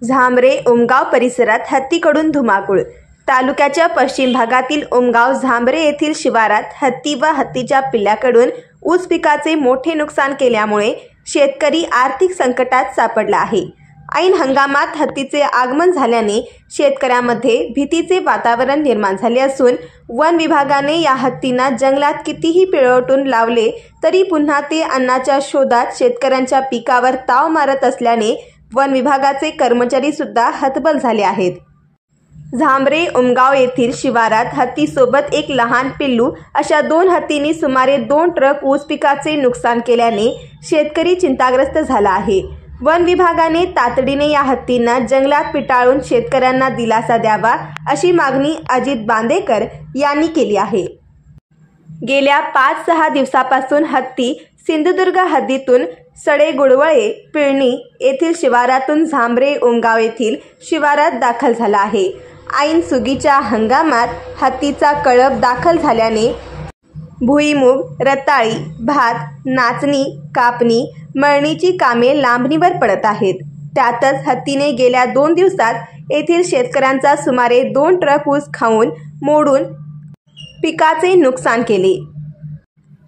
झांबरे उमगाव परिसरात हत्तीकडून धुमाकूळ। तालुक्याच्या पश्चिम भागातील उमगाव झांबरे येथील शिवारात हत्ती व हत्तीच्या पिल्ल्याकडून ऊस पिकाचे मोठे नुकसान केल्यामुळे शेतकरी आर्थिक संकटात सापडला आहे। ऐन हंगामात हत्तीचे आगमन झाल्याने शेतकऱ्यांमध्ये भीतीचे वातावरण निर्माण झाले असून वन विभागाने या हत्तींना जंगलात कितीही पिळवटून लावले तरी पुन्हा ते अन्नाच्या शोधात शेतकऱ्यांच्या पिकावर ताव मारत असल्याने वन विभागाचे कर्मचारी सुद्धा हतबल झाले आहेत। झांबरे उमगाव येथील शिवारात हत्तीसोबत एक लहान पिल्लू अशा 2 हत्तींनी सुमारे 2 ट्रक ऊस पिकाचे नुकसान केल्याने शेतकरी चिंताग्रस्त झाला आहे। वन विभागाने तातडीने या हत्तींना जंगलात पिटाळून शेतकऱ्यांना दिलासा द्यावा अशी मागणी अजित बांदेकर यांनी केली आहे। गेल्या 5-6 दिवसापासून हत्ती सिंधुदुर्ग हद्दीतून सडेगुडवळे पिळणी येथील शिवारातून झांबरे उमगाव येथील शिवारात दाखल झाला आहे। ऐन सुगीच्या हंगामात हत्तीचा कळप दाखल झाल्याने भुईमूग, रताळी, भात, नाचणी, कापणी, मळणीची कामे लांबणीवर पडत आहेत। त्यातच हत्तीने गेल्या 2 दिवसात येथील शेतकऱ्यांचा सुमारे 2 ट्रक ऊस खाऊन मोडून पिकाचे नुकसान केले।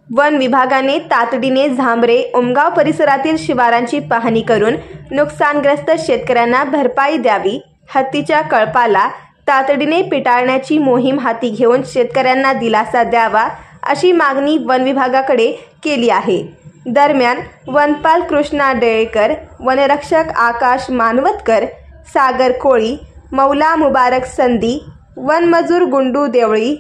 वन विभागाने तातडीने झांबरे उमगाव परिसरातील शिवारांची पाहणी करून नुकसानग्रस्त शेतकऱ्यांना भरपाई द्यावी। हत्तीच्या कळपाला तातडीने पिटाळण्याची मोहीम हाती घेऊन शेतकऱ्यांना दिलासा द्यावा अशी मागणी वन विभागाकडे केली आहे। दरम्यान वनपाल कृष्णा डेळेकर, वनरक्षक आकाश मानवतकर, सागर कोळी, मौला मुबारक संधी, वनमजूर गुंडू देवळी,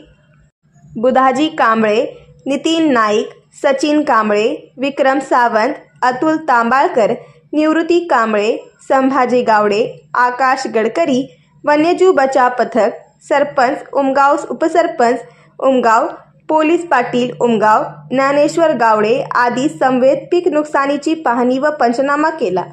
बुधाजी कांबळे, नितीन नाईक, सचिन कांबळे, विक्रम सावंत, अतुल तांबाळकर, निवृत्ती कांबळे, संभाजी गावडे, आकाश गडकरी, वन्यजीव बचाव पथक, सरपंच उमगाव, उपसरपंच उमगाव, पोलीस पाटील उमगाव, ज्ञानेश्वर गावडे आदी समवेत पीक नुकसानीची पाहणी व पंचनामा केला।